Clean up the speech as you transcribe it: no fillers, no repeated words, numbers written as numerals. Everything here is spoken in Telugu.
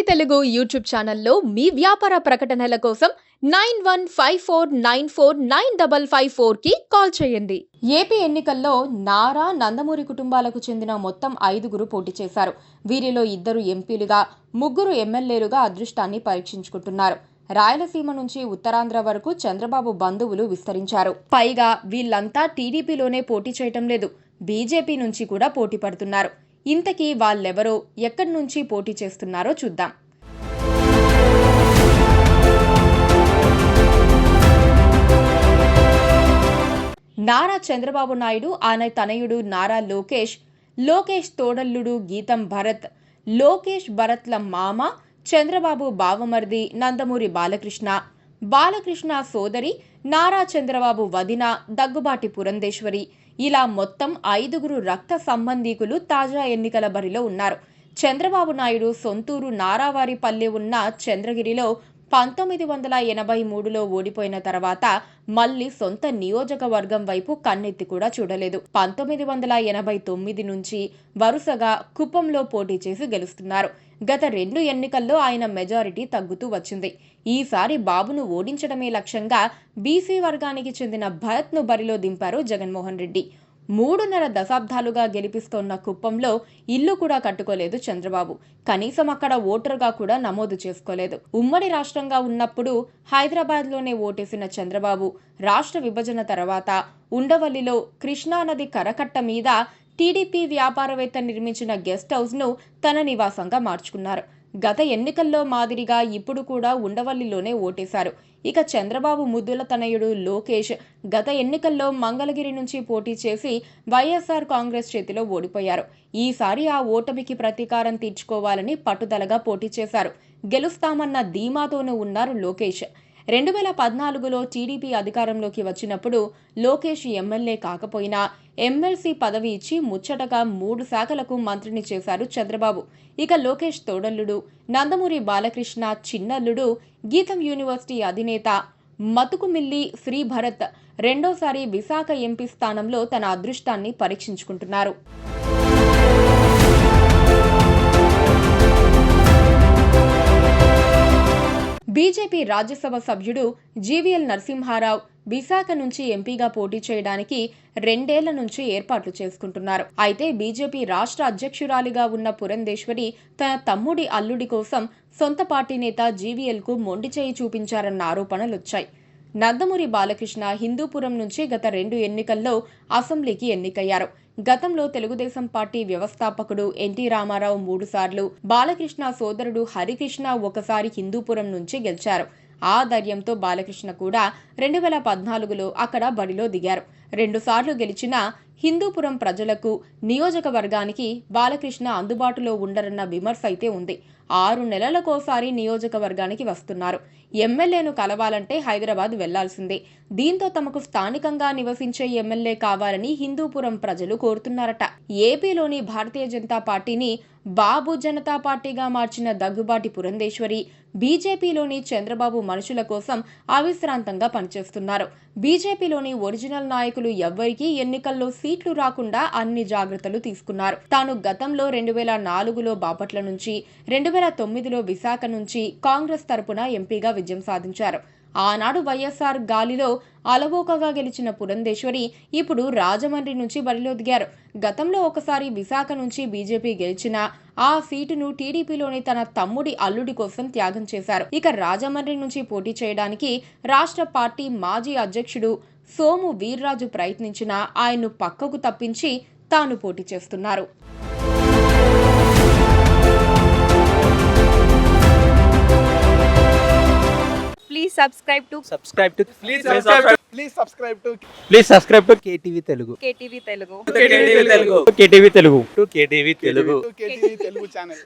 తెలుగు యూట్యూబ్ ఛానల్లో మీ వ్యాపార ప్రకటనల కోసం 9154949554 కి కాల్ చేయండి. ఏపీ ఎన్నికల్లో నారా నందమూరి కుటుంబాలకు చెందిన మొత్తం 5గురు పోటీ చేశారు. వీరిలో 2 ఎంపీలుగా 3 ఎమ్మెల్యేలుగా అదృష్టాన్ని పరీక్షించుకుంటున్నారు. రాయలసీమ నుంచి ఉత్తరాంధ్ర వరకు చంద్రబాబు బంధువులు విస్తరించారు. పైగా వీళ్ళంతా టీడీపీలోనే పోటీ చేయటం లేదు, బీజేపీ నుంచి కూడా పోటీ పడుతున్నారు. ఇంతకీ వాళ్ళెవరో, ఎక్కడి నుంచి పోటీ చేస్తున్నారో చూద్దాం. నారా చంద్రబాబు నాయుడు, ఆయన తనయుడు నారా లోకేష్ తోడల్లుడు గీతం భరత్, లోకేష్ భరత్ల మామ చంద్రబాబు బావమరిది నందమూరి బాలకృష్ణ సోదరి నారా చంద్రబాబు వదిన దగ్గుబాటి పురంధేశ్వరి, ఇలా మొత్తం 5గురు రక్త సంబంధీకులు తాజా ఎన్నికల బరిలో ఉన్నారు. చంద్రబాబు నాయుడు సొంతూరు నారావారిపల్లె ఉన్న చంద్రగిరిలో 1983లో ఓడిపోయిన తర్వాత మళ్లీ సొంత నియోజకవర్గం వైపు కన్నెత్తి కూడా చూడలేదు. 1989 నుంచి వరుసగా కుప్పంలో పోటీ చేసి గెలుస్తున్నారు. గత 2 ఎన్నికల్లో ఆయన మెజారిటీ తగ్గుతూ వచ్చింది. ఈసారి బాబును ఓడించడమే లక్ష్యంగా బీసీ వర్గానికి చెందిన భరత్ను బరిలో దింపారు జగన్మోహన్ రెడ్డి. 3.5 దశాబ్దాలుగా గెలిపిస్తోన్న కుప్పంలో ఇల్లు కూడా కట్టుకోలేదు చంద్రబాబు. కనీసం అక్కడ ఓటరుగా కూడా నమోదు చేసుకోలేదు. ఉమ్మడి రాష్ట్రంగా ఉన్నప్పుడు హైదరాబాద్లోనే ఓటేసిన చంద్రబాబు రాష్ట్ర విభజన తర్వాత ఉండవల్లిలో కృష్ణానది కరకట్ట మీద టీడీపీ వ్యాపారవేత్త నిర్మించిన గెస్ట్ హౌస్ను తన నివాసంగా మార్చుకున్నారు. గత ఎన్నికల్లో మాదిరిగా ఇప్పుడు కూడా ఉండవల్లిలోనే ఓటేశారు. ఇక చంద్రబాబు ముద్దుల తనయుడు లోకేష్ గత ఎన్నికల్లో మంగళగిరి నుంచి పోటీ చేసి వైఎస్ఆర్ కాంగ్రెస్ చేతిలో ఓడిపోయారు. ఈసారి ఆ ఓటమికి ప్రతీకారం తీర్చుకోవాలని పట్టుదలగా పోటీ చేశారు. గెలుస్తామన్న ధీమాతోనూ ఉన్నారు లోకేష్. 2014లో టీడీపీ అధికారంలోకి వచ్చినప్పుడు లోకేష్ ఎమ్మెల్యే కాకపోయినా ఎమ్మెల్సీ పదవి ఇచ్చి ముచ్చటగా 3 శాఖలకు మంత్రిని చేశారు చంద్రబాబు. ఇక లోకేష్ తోడల్లుడు నందమూరి బాలకృష్ణ చిన్నల్లుడు గీతం యూనివర్సిటీ అధినేత మతుకుమిల్లి శ్రీభరత్ రెండోసారి విశాఖ ఎంపీ స్థానంలో తన అదృష్టాన్ని పరీక్షించుకుంటున్నారు. బీజేపీ రాజ్యసభ సభ్యుడు జీవీఎల్ నరసింహారావు విశాఖ నుంచి ఎంపీగా పోటీ చేయడానికి 2 ఏళ్ల నుంచి ఏర్పాట్లు చేసుకుంటున్నారు. అయితే బీజేపీ రాష్ట్ర అధ్యక్షురాలిగా ఉన్న పురంధేశ్వరి తన తమ్ముడి అల్లుడి కోసం సొంత పార్టీ నేత జీవీఎల్కు మొండి చేయి చూపించారన్న ఆరోపణలొచ్చాయి. నందమూరి బాలకృష్ణ హిందూపురం నుంచి గత 2 ఎన్నికల్లో అసెంబ్లీకి ఎన్నికయ్యారు. గతంలో తెలుగుదేశం పార్టీ వ్యవస్థాపకుడు ఎన్టీ రామారావు 3 సార్లు, బాలకృష్ణ సోదరుడు హరికృష్ణ ఒకసారి హిందూపురం నుంచి గెలిచారు. ఆ ధైర్యంతో బాలకృష్ణ కూడా 2014లో అక్కడ బరిలో దిగారు. 2 సార్లు గెలిచిన హిందూపురం ప్రజలకు, నియోజకవర్గానికి బాలకృష్ణ అందుబాటులో ఉండరన్న విమర్శ అయితే ఉంది. 6 నెలలకోసారి నియోజకవర్గానికి వస్తున్నారు. ఎమ్మెల్యేను కలవాలంటే హైదరాబాద్ వెళ్లాల్సిందే. దీంతో తమకు స్థానికంగా నివసించే ఎమ్మెల్యే కావాలని హిందూపురం ప్రజలు కోరుతున్నారట. ఏపీలోని భారతీయ జనతా పార్టీని బాబు జనతా పార్టీగా మార్చిన దగ్గుబాటి పురంధేశ్వరి బీజేపీలోని చంద్రబాబు మనుషుల కోసం అవిశ్రాంతంగా పనిచేస్తున్నారు. బీజేపీలోని ఒరిజినల్ నాయకులు ఎవ్వరికీ ఎన్నికల్లో సీట్లు రాకుండా అన్ని జాగ్రత్తలు తీసుకున్నారు. తాను గతంలో 2004లో బాపట్ల నుంచి, 2009లో విశాఖ నుంచి కాంగ్రెస్ తరపున ఎంపీగా విజయం సాధించారు. ఆనాడు వైఎస్ఆర్ గాలిలో అలవోకగా గెలిచిన పురంధేశ్వరి ఇప్పుడు రాజమండ్రి నుంచి బరిలో దిగారు. గతంలో ఒకసారి విశాఖ నుంచి బీజేపీ గెలిచినా ఆ సీటును టీడీపీలోని తన తమ్ముడి అల్లుడి కోసం త్యాగం చేశారు. ఇక రాజమండ్రి నుంచి పోటీ చేయడానికి రాష్ట్ర పార్టీ మాజీ అధ్యక్షుడు సోము వీర్రాజు ప్రయత్నించినా ఆయన్ను పక్కకు తప్పించి తాను పోటీ చేస్తున్నారు. Please subscribe to KTV Telugu. KTV Telugu. KTV Telugu channel.